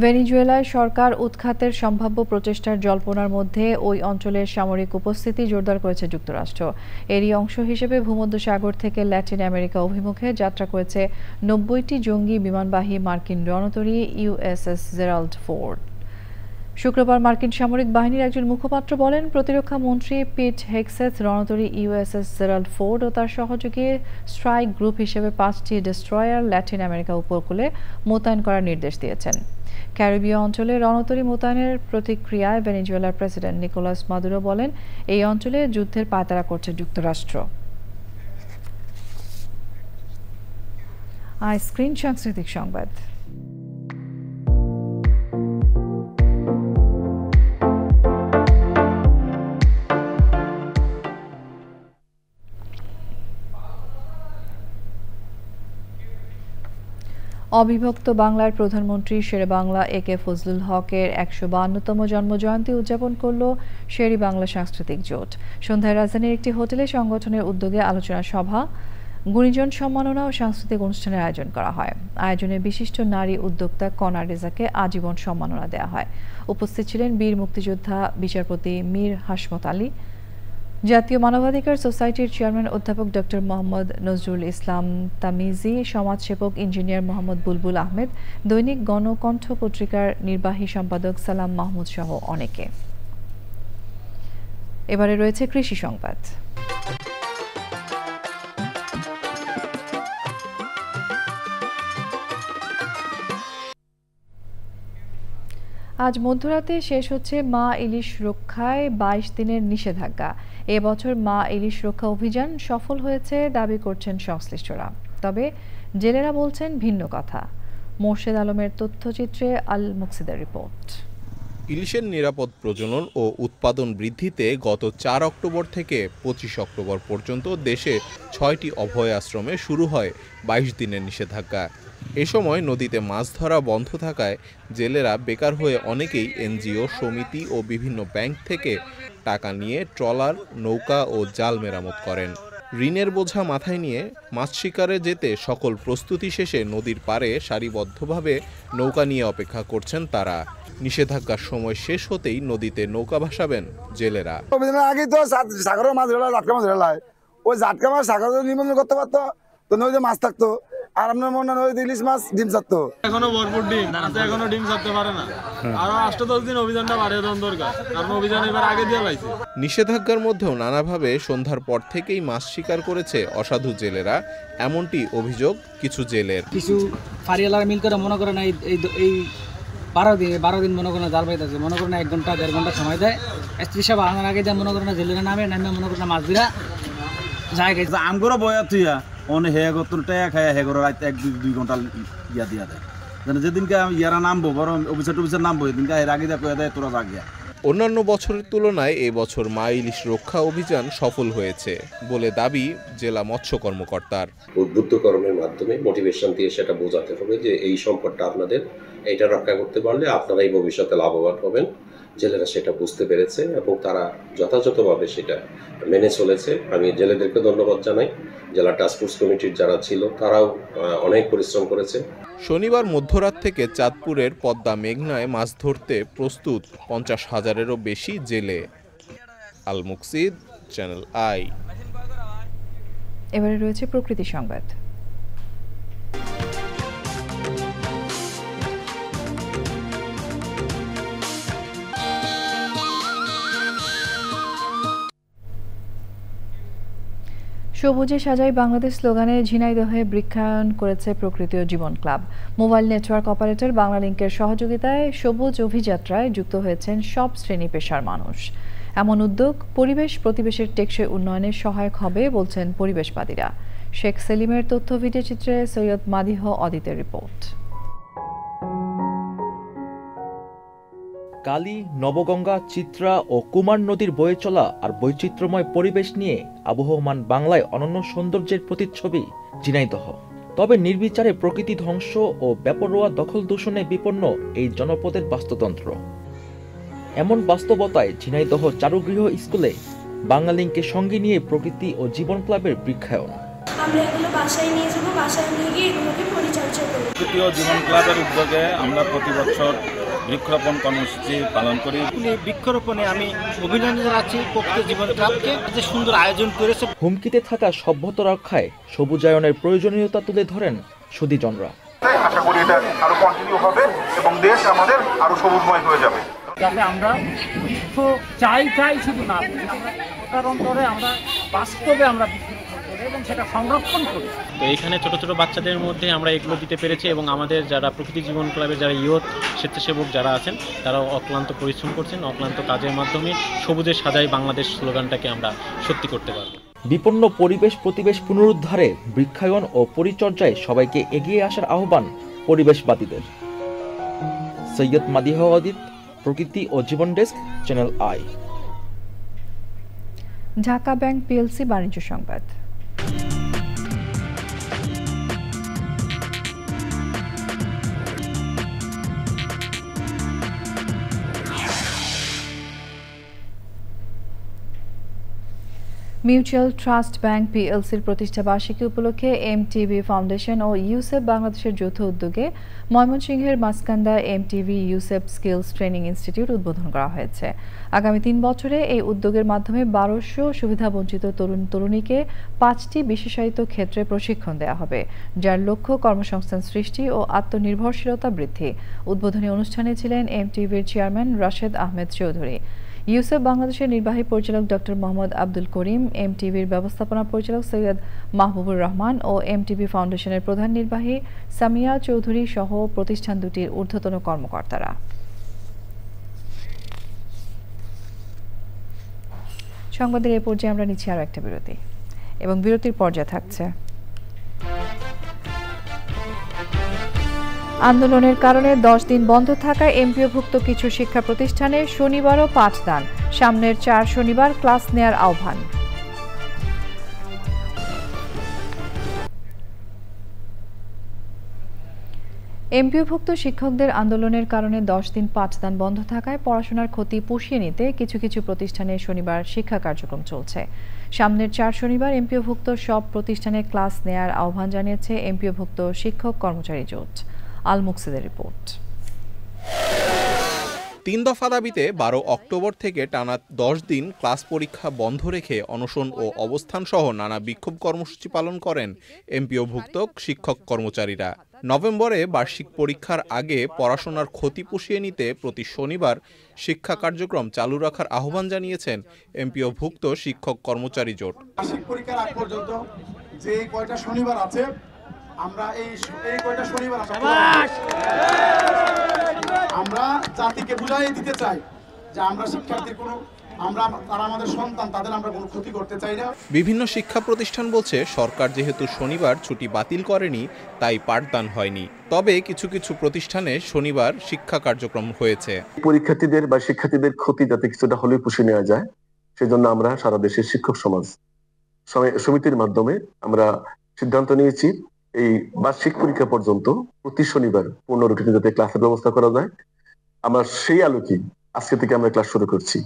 Speaker 1: ভেনেজুয়েলায় সরকার উৎখাতের সম্ভাব্য প্রচেষ্টার জল্পনার মধ্যে ওই অঞ্চলের সামরিক উপস্থিতি জোরদার করেছে যুক্তরাষ্ট্র। এরই অংশ হিসেবে ভূমধ্যসাগর থেকে ল্যাটিন আমেরিকা অভিমুখে যাত্রা করেছে 90টি জঙ্গি বিমানবাহী মার্কিন রণতরী ইউএসএস জেরাল্ড ফোর্ড। শুক্রবার মার্কিন সামরিক বাহিনীর একজন মুখপাত্র বলেন, প্রতিরক্ষা মন্ত্রী পিট হেগসেথ রণতরী ইউএসএস জেরাল্ড ফোর্ড ও তার সহযোগী স্ট্রাইক গ্রুপ হিসেবে 5টি ডেস্ট্রয়ার ল্যাটিন আমেরিকা উপকূলে মোতায়েন করার নির্দেশ দিয়েছেন। ক্যারিবীয় অঞ্চলে রণতরী মোতায়েনের প্রতিক্রিয়ায় ভেনেজুয়েলার প্রেসিডেন্ট নিকোলাস মাদুরো বলেন, এই অঞ্চলে যুদ্ধের পায়তারা করছে যুক্তরাষ্ট্র। স্ক্রিন সাংস্কৃতিক সংবাদ। অবিভক্ত বাংলার প্রধানমন্ত্রী শেরেবাংলা একে ফজলুল হকের 152তম জন্মজয়ন্তী উদযাপন করল শেরি বাংলা সাংস্কৃতিক জোট। সন্ধ্যায় রাজধানীর একটি হোটেলে সংগঠনের উদ্যোগে আলোচনা সভা, গুণীজন সম্মাননা ও সাংস্কৃতিক অনুষ্ঠানের আয়োজন করা হয়। আয়োজনে বিশিষ্ট নারী উদ্যোক্তা কনা রেজাকে আজীবন সম্মাননা দেওয়া হয়। উপস্থিত ছিলেন বীর মুক্তিযোদ্ধা বিচারপতি মীর হাসমত আলী, জাতীয় মানবাধিকার সোসাইটির চেয়ারম্যান অধ্যাপক ডক্টর মোহাম্মদ নজরুল ইসলাম তামিজি, সমাজসেবক ইঞ্জিনিয়ার মোহাম্মদ বুলবুল আহমেদ, দৈনিক গণকণ্ঠ পত্রিকার নির্বাহী সম্পাদক সালাম মাহমুদ সহ অনেকে। এবারে রয়েছে কৃষি সংবাদ। আজ মধ্যরাতে শেষ হচ্ছে মা ইলিশ রক্ষায় 22 দিনের নিষেধাজ্ঞা। এবছর মা ইলিশ রক্ষা অভিযান সফল হয়েছে দাবি করছেন সংশ্লিষ্টরা, তবে জেলেরা বলছেন ভিন্ন কথা। মোর্শেদ আলমের তথ্যচিত্রে আল মুকসিদের রিপোর্ট।
Speaker 4: ইলিশের নিরাপদ প্রজনন ও উৎপাদন বৃদ্ধিতে গত 4 অক্টোবর থেকে 25 অক্টোবর পর্যন্ত দেশে 6টি অভয় আশ্রমে শুরু হয় 22 দিনের নিষেধাজ্ঞা। এ সময় নদীতে মাছ ধরা বন্ধ থাকায় জেলেরা বেকার হয়ে অনেকেই এনজিও, সমিতি ও বিভিন্ন ব্যাংক থেকে টাকা নিয়ে ট্রলার, নৌকা ও জাল মেরামত করেন। ঋণের বোঝা মাথায় নিয়ে মাছ শিকারে যেতে সকল প্রস্তুতি শেষে নদীর পাড়ে সারিবদ্ধভাবে নৌকা নিয়ে অপেক্ষা করছেন তারা। নিষেধাজ্ঞার সময় শেষ হতেই নদীতে নৌকা ভাসাবেন জেলেরা।
Speaker 5: আগে তো সাগরের মাছ ধরা, জাটকা মাছ ধরা, ওই জাটকা মাছ সাগরে নিবন্ধন করতে পারতো, তো নদীতে মাছ থাকতো, আর আপনার মনে হয় ইলিশ মাছ ডিম ছাড়তো।
Speaker 6: এখনো ভরপুর ডিম, এখনো ডিম ছাড়তে পারে না। আরো 8-10 দিন অভিযানটা বাড়িয়ে দেওয়ার দরকার, কারণ অভিযান এবার আগে দিয়ে লাইছে।
Speaker 4: নিষেধাজ্ঞার মধ্যেও নানাভাবে সন্ধ্যার পর থেকেই মাছ শিকার করেছে অসাধু জেলেরা, এমনটি অভিযোগ কিছু জেলের।
Speaker 24: কিছু ফারিয়ালার মিল করে মনে করেন এই 12 দিন মনে করেন জাল পাইতেছে, মনে করেন 1 ঘন্টা 1.5 ঘন্টা সময় দেয়। স্ত্রী সব আনার আগে যা মনে করেন জেলেরা নামে মনে করেন মাছ দিরা জায়গায়
Speaker 25: আমগরও বয়া থুইয়া অনে হেগরটা খায়, হেগর রাইতে 1-2 ঘন্টা ইয়া দিয়া দেয়। যেদিনকে ইয়ারা নামবো, বড় অফিসার নামবো, এদিনকে এর আগে যা কয়ে দেয় তোরা জাগিয়া।
Speaker 4: অন্যান্য বছরের তুলনায় এবছর মা ইলিশ রক্ষা অভিযান সফল হয়েছে বলে দাবি জেলা মৎস্য কর্মকর্তার।
Speaker 26: উদ্বুদ্ধকরণের মাধ্যমে মোটিভেশন দিয়ে সেটা বোঝাতে হবে যে এই সম্পদটা আপনাদের, এটা রক্ষা করতে পারলে আপনারাই ভবিষ্যতে লাভবান হবেন। জেলেরা সেটা বুঝতে পেরেছে এবং তারা যথাযথভাবে সেটা মেনে চলেছে। আমি জেলেদেরকে ধন্যবাদ জানাই। জেলা টাস্কফোর্স কমিটির যারা ছিল তারাও অনেক পরিশ্রম করেছে।
Speaker 4: শনিবার মধ্যরাত থেকে চাঁদপুরের পদ্মা মেঘনায় মাছ ধরতে প্রস্তুত 50,000-এরও বেশি জেলে। আল মুকসিদ, চ্যানেল আই।
Speaker 1: এবারে রয়েছে প্রকৃতি সংবাদ। সবুজে সাজাই বাংলাদেশ স্লোগানে ঝিনাইদহে বৃক্ষায়ন করেছে প্রকৃতি ও জীবন ক্লাব। মোবাইল নেটওয়ার্ক অপারেটর বাংলালিংকের সহযোগিতায় সবুজ অভিযাত্রায় যুক্ত হয়েছেন সব শ্রেণী পেশার মানুষ। এমন উদ্যোগ পরিবেশ প্রতিবেশের টেকসই উন্নয়নে সহায়ক হবে বলছেন পরিবেশবাদীরা। শেখ সেলিমের তথ্য ভিডিও চিত্রে সৈয়দ মাদিহ অদিতের রিপোর্ট।
Speaker 27: কালী, নবগঙ্গা, চিত্রা ও কুমার নদীর বয়ে চলা আর বৈচিত্র্যময় পরিবেশ নিয়ে আবহমান বাংলায় অনন্য সৌন্দর্যের প্রতিচ্ছবি ঝিনাইদহ। তবে নির্বিচারে প্রকৃতি ধ্বংস ও বেপরোয়া দখল দূষণে বিপন্ন এই জনপদের বাস্তুতন্ত্র। এমন বাস্তবতায় ঝিনাইদহ চারুগৃহ স্কুলে বাংলালিংকে সঙ্গে নিয়ে প্রকৃতি ও জীবন ক্লাবের বৃক্ষায়ন।
Speaker 7: আমরা এগুলো বাসায় নিয়ে যাবো, বাসায় নিয়ে গিয়ে এগুলোকে পরিচর্যা করব।
Speaker 25: তৃতীয় জীবন ক্লাবের উদ্যোগে আমরা প্রতি বছর বৃক্ষরোপণ কর্মসূচি পালন করি।
Speaker 24: বৃক্ষরোপণে আমি অভিনন্দন জানাচ্ছি প্রকৃতি জীবন ক্লাবকে, যে সুন্দর আয়োজন করেছে।
Speaker 27: হুমকিতে থাকা সভ্যতা রক্ষায় সবুজায়নের প্রয়োজনীয়তা তুলে ধরেন সুধীজনরা।
Speaker 8: আশা করি এটা আরো কন্টিনিউ হবে এবং দেশ আমাদের আরো সবুজময় হয়ে যাবে।
Speaker 24: যাতে আমরা চাই শুধু না, ওটার অন্তরে আমরা বাস্তবে আমরা এবং সেটা সংরক্ষণ করি।
Speaker 9: তো এখানে ছোট ছোট বাচ্চাদের মধ্যে আমরা এগুলো দিতে পেরেছি এবং আমাদের যারা প্রকৃতি জীবন ক্লাবের যারা ইয়ুথ স্বেচ্ছাসেবক যারা আছেন তারা অক্লান্ত পরিশ্রম করছেন। অক্লান্ত কাজের মাধ্যমে সবুজের সাজাই বাংলাদেশ স্লোগানটাকে আমরা সত্যি করতে পারব।
Speaker 27: বিপন্ন পরিবেশ প্রতিবেশ পুনরুদ্ধারে বৃক্ষায়ন ও পরিচর্যায় সবাইকে এগিয়ে আসার আহ্বান পরিবেশবাদীদের। সৈয়দ মাদিহ আদিত, প্রকৃতি ও জীবন ডেস্ক, channel I.
Speaker 1: Dhaka bank PLC বাণিজ্য সংবাদ। মিউচুয়াল ট্রাস্ট ব্যাংক পিএলসির প্রতিষ্ঠা বার্ষিকী উপলক্ষে এমটিভি ফাউন্ডেশন ও ইউসেপ বাংলাদেশের যৌথ উদ্যোগে ময়মনসিংহের Maskanda MTV UCEP skills training institute উদ্বোধন করা হয়েছে। আগামী 3 বছরে এই উদ্যোগের মাধ্যমে 1200 সুবিধাবঞ্চিত তরুণ তরুণীকে 5টি বিশেষায়িত ক্ষেত্রে প্রশিক্ষণ দেওয়া হবে, যার লক্ষ্য কর্মসংস্থান সৃষ্টি ও আত্মনির্ভরশীলতা বৃদ্ধি। উদ্বোধনী অনুষ্ঠানে ছিলেন এমটিভির চেয়ারম্যান রাশেদ আহমেদ চৌধুরী, ইউসেপ বাংলাদেশের নির্বাহী পরিচালক ডক্টর মোহাম্মদ আব্দুল করিম, এমটিভির ব্যবস্থাপনা পরিচালক সৈয়দ মাহবুবুর রহমান ও এমটিভি ফাউন্ডেশনের প্রধান নির্বাহী সামিয়া চৌধুরী সহ প্রতিষ্ঠান দুটির ঊর্ধ্বতন কর্মকর্তারা। সংবাদের এই পর্যায়ে আমরা নিচ্ছি আরও একটা বিরতি এবং বিরতির পর্যায়ে থাকছে আন্দোলনের কারণে 10 দিন বন্ধ থাকায় এমপিওভুক্ত কিছু শিক্ষা প্রতিষ্ঠানে শনিবারও পাঠদান, সামনের 4 শনিবার ক্লাস নেয়ার আহ্বান। এমপিওভুক্ত শিক্ষকদের আন্দোলনের কারণে 10 দিন পাঠদান বন্ধ থাকায় পড়াশোনার ক্ষতি পুষিয়ে নিতে কিছু কিছু প্রতিষ্ঠানে শনিবার শিক্ষা কার্যক্রম চলছে। সামনের 4 শনিবার এমপিওভুক্ত সব প্রতিষ্ঠানে ক্লাস নেয়ার আহ্বান জানিয়েছে এমপিওভুক্ত শিক্ষক কর্মচারী জোট। আল মুকসিদের রিপোর্ট।
Speaker 4: 3 দফা দাবিতে 12 অক্টোবর থেকে টানা 10 দিন ক্লাস পরীক্ষা বন্ধ রেখে অনশন ও অবস্থান সহ নানা বিক্ষোভ কর্মসূচি পালন করেন এমপিওভুক্ত শিক্ষক কর্মচারীরা। নভেম্বরে বার্ষিক পরীক্ষার আগে পড়াশোনার ক্ষতি পুষিয়ে নিতে প্রতি শনিবার শিক্ষা কার্যক্রম চালু রাখার আহ্বান জানিয়েছেন এমপিওভুক্ত শিক্ষক কর্মচারী জোট।
Speaker 10: বার্ষিক পরীক্ষার আগ পর্যন্ত যে কয়টা শনিবার আছে আমরা এই কয়টা শনিবার আমরা জাতিকে বুঝাই দিতে চাই যে আমরা শিক্ষার্থীর কোনো তারা আমাদের সন্তান, তাদের আমরা কোনো ক্ষতি করতে চাই না।
Speaker 4: বিভিন্ন শিক্ষা প্রতিষ্ঠান বলছে সরকার যেহেতু শনিবার ছুটি বাতিল করেনি তাই পাঠদান হয়নি, তবে কিছু কিছু প্রতিষ্ঠানে শনিবার শিক্ষা কার্যক্রম হয়েছে।
Speaker 11: পরীক্ষার্থীদের বা শিক্ষার্থীদের ক্ষতি যাতে কিছুটা হলেও পুষিয়ে নেওয়া যায় সেজন্য আমরা সারা দেশের শিক্ষক সমাজ সমিতির মাধ্যমে আমরা সিদ্ধান্ত নিয়েছি এই বার্ষিক পরীক্ষা পর্যন্ত প্রতি শনিবার পূর্ণ রুটিনে যাতে ক্লাসের ব্যবস্থা করা যায়। আমরা সেই আলোকে আজকে থেকে আমরা ক্লাস শুরু করছি।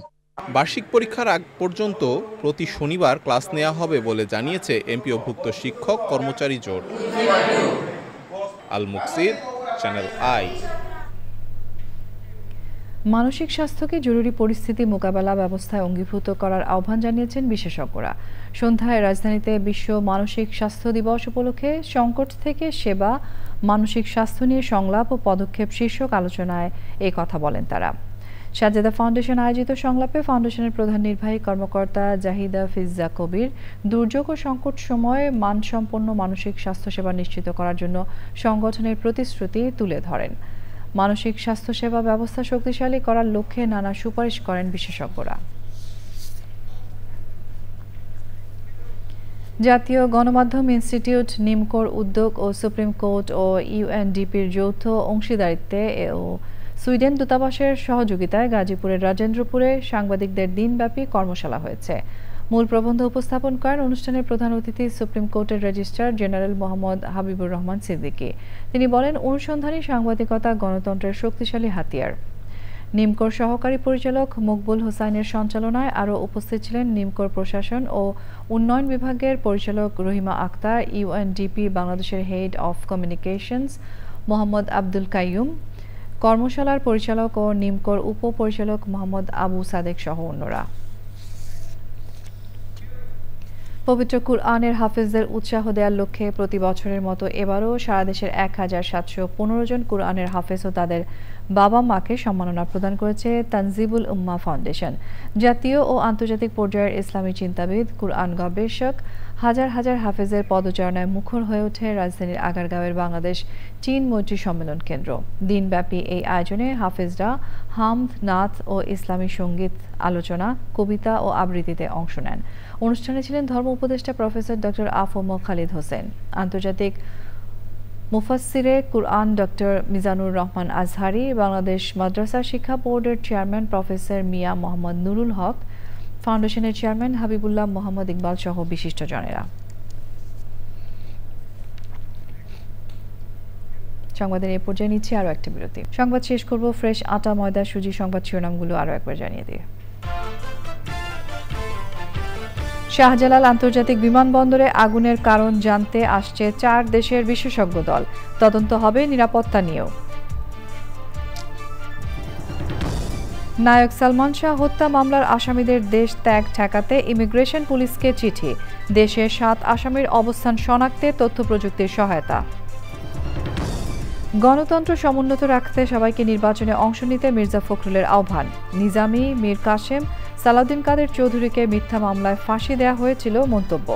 Speaker 4: বার্ষিক পরীক্ষার আগ পর্যন্ত প্রতি শনিবার ক্লাস নেওয়া হবে বলে জানিয়েছে এমপিওভুক্ত শিক্ষক কর্মচারী জোট। আল মুকসিদ, চ্যানেল আই।
Speaker 1: মানসিক স্বাস্থ্যকে জরুরি পরিস্থিতি মোকাবেলা ব্যবস্থায় অঙ্গীভূত করার আহ্বান জানিয়েছেন বিশেষজ্ঞরা। সন্ধ্যায় রাজধানীতে বিশ্ব মানসিক স্বাস্থ্য দিবস উপলক্ষে সংকট থেকে সেবা, মানসিক স্বাস্থ্য নিয়ে সংলাপ ও পদক্ষেপ শীর্ষক আলোচনায় এই কথা বলেন তারা। সাজেদা ফাউন্ডেশন আয়োজিত সংলাপে ফাউন্ডেশনের প্রধান নির্বাহী কর্মকর্তা জাহিদা ফিজ্জা কবির দুর্যোগ ও সংকট সময়ে মানসম্পন্ন মানসিক স্বাস্থ্যসেবা নিশ্চিত করার জন্য সংগঠনের প্রতিশ্রুতি তুলে ধরেন। মানসিক স্বাস্থ্যসেবা ব্যবস্থা শক্তিশালী করার লক্ষ্যে নানা সুপারিশ করেন বিশেষজ্ঞরা। জাতীয় গণমাধ্যম ইনস্টিটিউট, নিমকোর উদ্যোগ ও সুপ্রিম কোর্ট ও ইউএনডিপির যৌথ অংশীদারিত্বে ও সুইডেন দূতাবাসের সহযোগিতায় গাজীপুরের রাজেন্দ্রপুরে সাংবাদিকদের দিনব্যাপী কর্মশালা হয়েছে। মূল প্রবন্ধ উপস্থাপন করেন অনুষ্ঠানের প্রধান অতিথি সুপ্রিম কোর্টের রেজিস্ট্রার জেনারেল মোহাম্মদ হাবিবুর রহমান সিদ্দিকী। তিনি বলেন, অনুসন্ধানী সাংবাদিকতা গণতন্ত্রের শক্তিশালী হাতিয়ার। নিমকোর সহকারী পরিচালক মকবুল হোসাইনের সঞ্চালনায় আরও উপস্থিত ছিলেন নিমকোর প্রশাসন ও উন্নয়ন বিভাগের পরিচালক রহিমা আক্তার, ইউএনডিপি বাংলাদেশের head of communications Mohammad Abdul Kaiyum, কর্মশালার পরিচালক ও নিমকোর উপপরিচালক মোহাম্মদ আবু সাদেক সহ অন্যরা। পবিত্র কুরআনের হাফেজদের উৎসাহ দেওয়ার লক্ষ্যে প্রতি বছরের মতো এবারও সারা দেশের 1715 জন কুরআনের হাফেজ ও তাদের বাবা মাকে সম্মাননা প্রদান করেছে তানজিবুল উম্মাহ ফাউন্ডেশন। জাতীয় ও আন্তর্জাতিক পর্যায়ের ইসলামী চিন্তাবিদ, কুরআন গবেষক, হাজার হাজার হাফেজের পদচারণায় মুখর হয়ে ওঠে রাজধানীর আগারগাঁওয়ের বাংলাদেশ চীন মৈত্রী সম্মেলন কেন্দ্র। দিনব্যাপী এই আয়োজনে হাফেজরা হামদ, নাত ও ইসলামী সঙ্গীত, আলোচনা, কবিতা ও আবৃত্তিতে অংশ নেন। অনুষ্ঠানে ছিলেন ধর্ম উপদেষ্টা প্রফেসর ডক্টর আফম খালিদ হোসেন, আন্তর্জাতিক মুফাসসিরে কুরআন ডক্টর মিজানুর রহমান আজহারি, বাংলাদেশ মাদ্রাসা শিক্ষা বোর্ডের চেয়ারম্যান প্রফেসর মিয়া মোহাম্মদ নুরুল হক, ফাউন্ডেশনের চেয়ারম্যান হাবিবুল্লাহ মোহাম্মদ ইকবাল সহ বিশিষ্টজনেরা। সংবাদের এই পর্যায়ে নিচ্ছে আরও একটি বিরতি। সংবাদ শেষ করব ফ্রেশ আটা, ময়দা, সুজি সংবাদ শিরোনামগুলো আরও একবার জানিয়ে দিয়ে। শাহজালাল আন্তর্জাতিক বিমানবন্দরে আগুনের কারণ জানতে আসছে 4 দেশের বিশেষজ্ঞ দল। তদন্ত হবে নিরাপত্তা নিয়েও। নায়ক সালমান শাহ হত্যা মামলার আসামিদের দেশ ত্যাগ ঠেকাতে ইমিগ্রেশন পুলিশকে চিঠি। দেশে 7 আসামির অবস্থান শনাক্তে তথ্য প্রযুক্তির সহায়তা। গণতন্ত্র সমুন্নত রাখতে সবাইকে নির্বাচনে অংশ নিতে মির্জা ফখরুলের আহ্বান। নিজামী, মীর কাসেম, সালাউদ্দিন কাদের চৌধুরীকে মিথ্যা মামলায় ফাঁসি দেওয়া হয়েছিল মন্তব্য।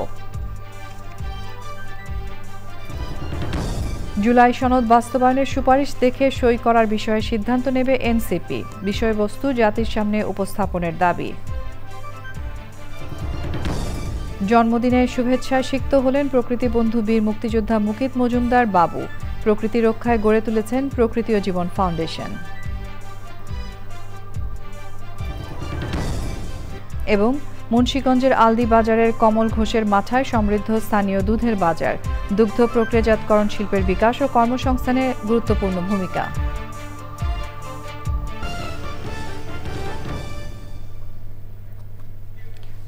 Speaker 1: জুলাই সনদ বাস্তবায়নের সুপারিশ দেখে সই করার বিষয়ে সিদ্ধান্ত নেবে এনসিপি। বিষয়বস্তু জাতির সামনে উপস্থাপনের দাবি। জন্মদিনে শুভেচ্ছায় সিক্ত হলেন প্রকৃতি বন্ধু বীর মুক্তিযোদ্ধা মুকিত মজুমদার বাবু। প্রকৃতি রক্ষায় গড়ে তুলেছেন প্রকৃতি ও জীবন ফাউন্ডেশন। এবং মুন্সিগঞ্জের আলদি বাজারের কমল ঘোষের মাথায় সমৃদ্ধ স্থানীয় দুধের বাজার। দুগ্ধ প্রক্রিয়াজাতকরণ শিল্পের বিকাশ ও কর্মসংস্থানে গুরুত্বপূর্ণ ভূমিকা।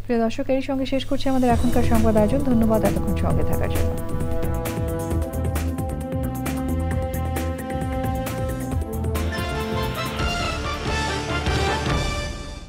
Speaker 1: প্রিয় দর্শক, এরই সঙ্গে শেষ করছি আমাদের এখনকার সংবাদ আয়োজন। ধন্যবাদ এতক্ষণ সঙ্গে থাকার জন্য।